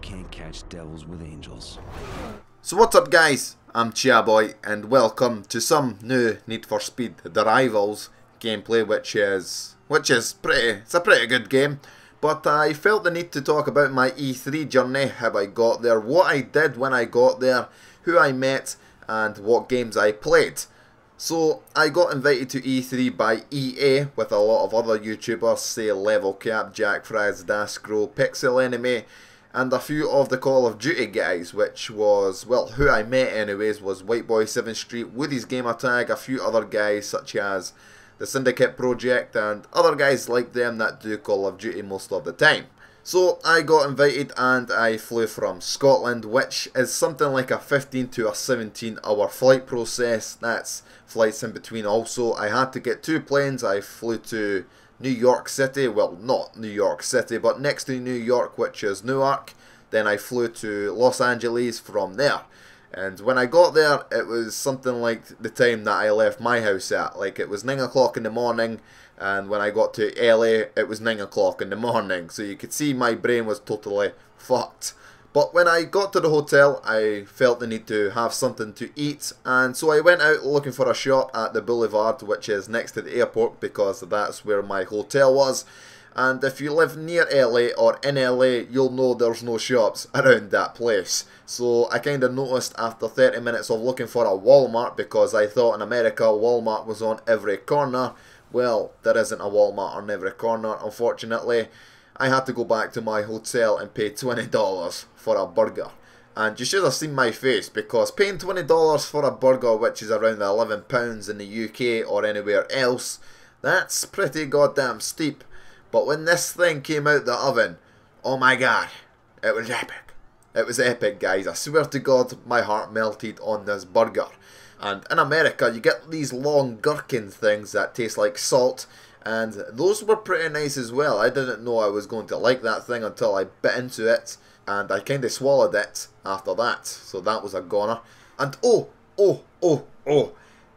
can't catch devils with angels. So what's up guys, I'm ChaBoy and welcome to some new Need for Speed The Rivals gameplay which is it's a pretty good game. But I felt the need to talk about my E3 journey, how I got there, what I did when I got there, who I met and what games I played. So I got invited to E3 by EA with a lot of other YouTubers, say Level Cap, Jack Fraz, Dascro, Pixel Enemy, and a few of the Call of Duty guys, which was, well, who I met anyways was Whiteboy7 Street, Woody's Gamertag, a few other guys such as the Syndicate Project and other guys like them that do Call of Duty most of the time. So I got invited and I flew from Scotland, which is something like a 15 to a 17 hour flight process. That's flights in between also. I had to get two planes. I flew to New York City, well not New York City but next to New York, which is Newark. Then I flew to Los Angeles from there. And when I got there, it was something like the time that I left my house at. Like it was 9 o'clock in the morning, and when I got to LA, it was 9 o'clock in the morning. So you could see my brain was totally fucked. But when I got to the hotel, I felt the need to have something to eat. And so I went out looking for a shop at the Boulevard, which is next to the airport, because that's where my hotel was. And if you live near LA or in LA, you'll know there's no shops around that place. So I kind of noticed after 30 minutes of looking for a Walmart, because I thought in America Walmart was on every corner. Well, there isn't a Walmart on every corner, unfortunately. I had to go back to my hotel and pay $20 for a burger. And you should have seen my face, because paying $20 for a burger, which is around £11 in the UK or anywhere else, that's pretty goddamn steep. But when this thing came out the oven, oh my god, it was epic. It was epic, guys. I swear to God, my heart melted on this burger. And in America, you get these long gherkin things that taste like salt, and those were pretty nice as well. I didn't know I was going to like that thing until I bit into it, and I kind of swallowed it after that. So that was a goner. And oh,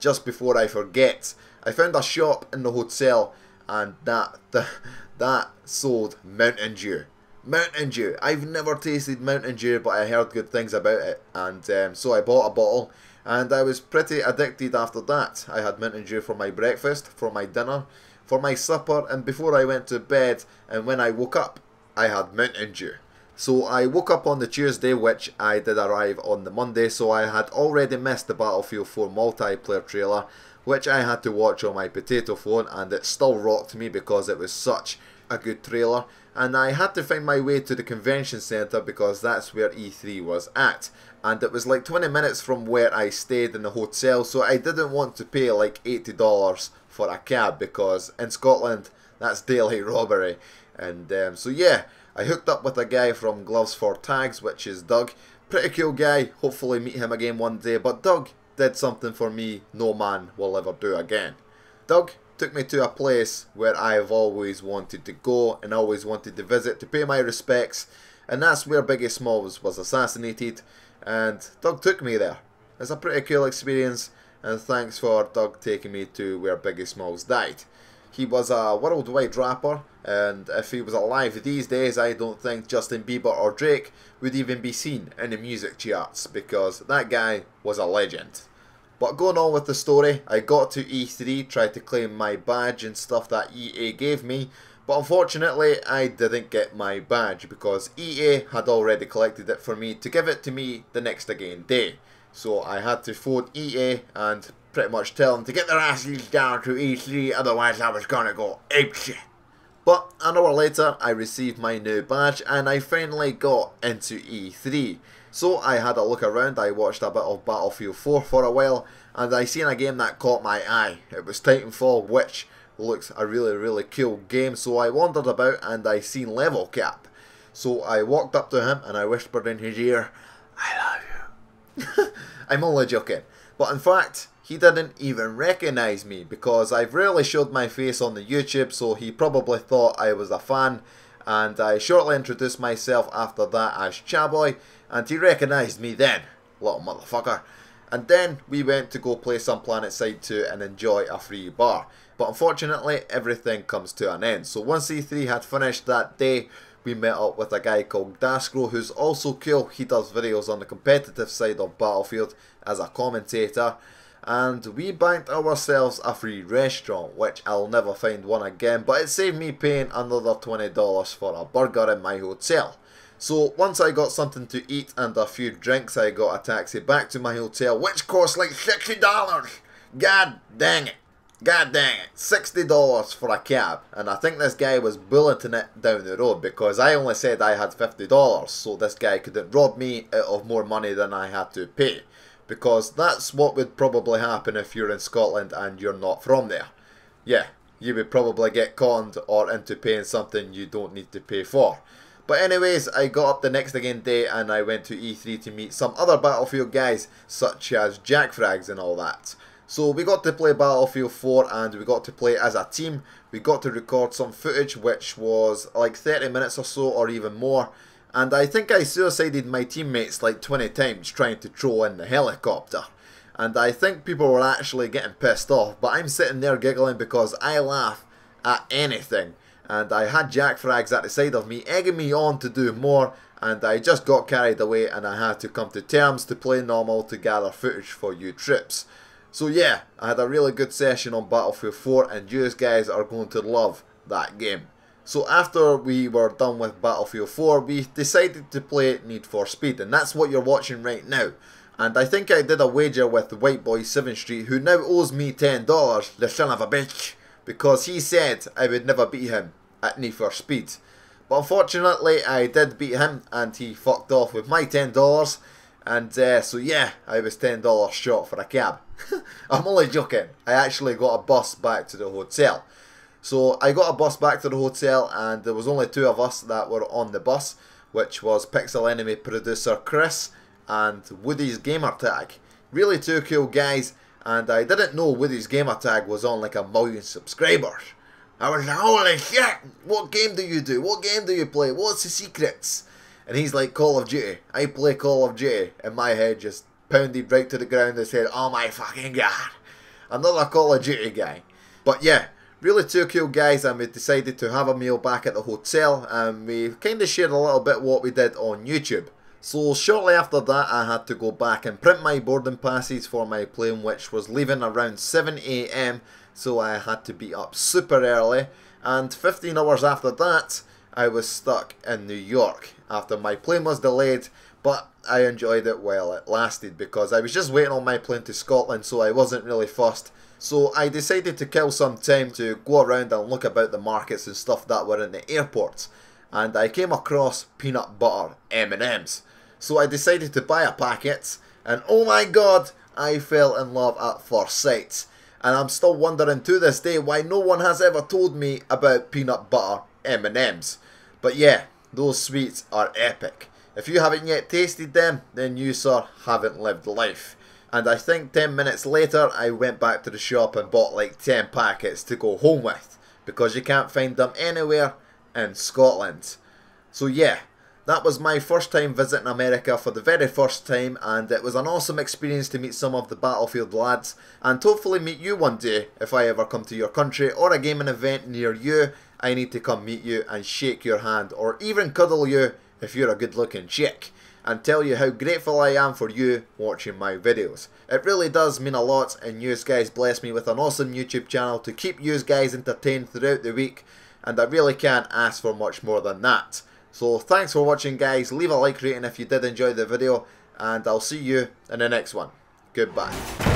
just before I forget, I found a shop in the hotel, and that sold Mountain Dew. Mountain Dew. I've never tasted Mountain Dew, but I heard good things about it, and so I bought a bottle, and I was pretty addicted after that. I had Mountain Dew for my breakfast, for my dinner, for my supper, and before I went to bed, and when I woke up, I had Mountain Dew. So I woke up on the Tuesday, which I did arrive on the Monday, so I had already missed the Battlefield 4 multiplayer trailer, which I had to watch on my potato phone, and it still rocked me because it was such a good trailer. And I had to find my way to the convention centre because that's where E3 was at, and it was like 20 minutes from where I stayed in the hotel, so I didn't want to pay like $80 for a cab, because in Scotland that's daily robbery. And so yeah, I hooked up with a guy from Gloves for Tags, which is Doug. Pretty cool guy, hopefully meet him again one day, but Doug did something for me no man will ever do again. Doug took me to a place where I've always wanted to go and always wanted to visit to pay my respects, and that's where Biggie Smalls was assassinated, and Doug took me there. It's a pretty cool experience, and thanks for Doug taking me to where Biggie Smalls died. He was a worldwide rapper, and if he was alive these days, I don't think Justin Bieber or Drake would even be seen in the music charts, because that guy was a legend. But going on with the story, I got to E3, tried to claim my badge and stuff that EA gave me, but unfortunately I didn't get my badge because EA had already collected it for me to give it to me the next again day. So I had to phone EA and pretty much tell them to get their asses down to E3, otherwise I was gonna go apeshit. But an hour later I received my new badge and I finally got into E3. So I had a look around, I watched a bit of Battlefield 4 for a while, and I seen a game that caught my eye. It was Titanfall, which looks a really cool game, so I wandered about and I seen Level Cap. So I walked up to him and I whispered in his ear, "I love you." I'm only joking. But in fact, he didn't even recognise me, because I've rarely showed my face on the YouTube, so he probably thought I was a fan. And I shortly introduced myself after that as ChaBoy, and he recognised me then, little motherfucker. And then we went to go play some PlanetSide 2 and enjoy a free bar. But unfortunately, everything comes to an end. So once E3 had finished that day, we met up with a guy called Dasgro, who's also cool. He does videos on the competitive side of Battlefield as a commentator. And we banked ourselves a free restaurant, which I'll never find one again, but it saved me paying another $20 for a burger in my hotel. So once I got something to eat and a few drinks, I got a taxi back to my hotel, which cost like $60. God dang it. God dang it. $60 for a cab. And I think this guy was bulleting it down the road because I only said I had $50, so this guy couldn't rob me out of more money than I had to pay. Because that's what would probably happen if you're in Scotland and you're not from there. Yeah, you would probably get conned or into paying something you don't need to pay for. But anyways, I got up the next again day and I went to E3 to meet some other Battlefield guys, such as Jack Frags and all that. So we got to play Battlefield 4 and we got to play as a team. We got to record some footage which was like 30 minutes or so or even more. And I think I suicided my teammates like 20 times trying to throw in the helicopter. And I think people were actually getting pissed off, but I'm sitting there giggling because I laugh at anything. And I had Jack Frags at the side of me, egging me on to do more, and I just got carried away and I had to come to terms to play normal to gather footage for you trips. So yeah, I had a really good session on Battlefield 4 and you guys are going to love that game. So after we were done with Battlefield 4, we decided to play Need for Speed, and that's what you're watching right now. And I think I did a wager with the white boy 7th Street, who now owes me $10, the son of a bitch, because he said I would never beat him at Need for Speed. But unfortunately I did beat him and he fucked off with my $10, and so yeah, I was $10 short for a cab. I'm only joking, I actually got a bus back to the hotel. So I got a bus back to the hotel and there was only 2 of us that were on the bus, which was Pixel Enemy producer Chris and Woody's gamertag. Really 2 cool guys, and I didn't know Woody's gamertag was on like 1 million subscribers. I was like, holy shit, what game do you do? What game do you play? What's the secrets? And he's like, Call of Duty. I play Call of Duty. And my head just pounded right to the ground and said, oh my fucking god. Another Call of Duty guy. But yeah, really 2 cool guys, and we decided to have a meal back at the hotel, and we kind of shared a little bit what we did on YouTube. So shortly after that I had to go back and print my boarding passes for my plane, which was leaving around 7 AM, so I had to be up super early, and 15 hours after that I was stuck in New York after my plane was delayed, but I enjoyed it while it lasted because I was just waiting on my plane to Scotland, so I wasn't really fussed. So I decided to kill some time to go around and look about the markets and stuff that were in the airports, and I came across peanut butter M&Ms. So I decided to buy a packet, and oh my god, I fell in love at first sight. And I'm still wondering to this day why no one has ever told me about peanut butter M&Ms. But yeah, those sweets are epic. If you haven't yet tasted them, then you, sir, haven't lived life. And I think 10 minutes later, I went back to the shop and bought like 10 packets to go home with, because you can't find them anywhere in Scotland. So yeah, that was my first time visiting America for the very first time, and it was an awesome experience to meet some of the Battlefield lads, and hopefully meet you one day if I ever come to your country or a gaming event near you. I need to come meet you and shake your hand, or even cuddle you if you're a good looking chick, and tell you how grateful I am for you watching my videos. It really does mean a lot, and you guys bless me with an awesome YouTube channel to keep you guys entertained throughout the week, and I really can't ask for much more than that. So thanks for watching guys, leave a like rating if you did enjoy the video, and I'll see you in the next one. Goodbye.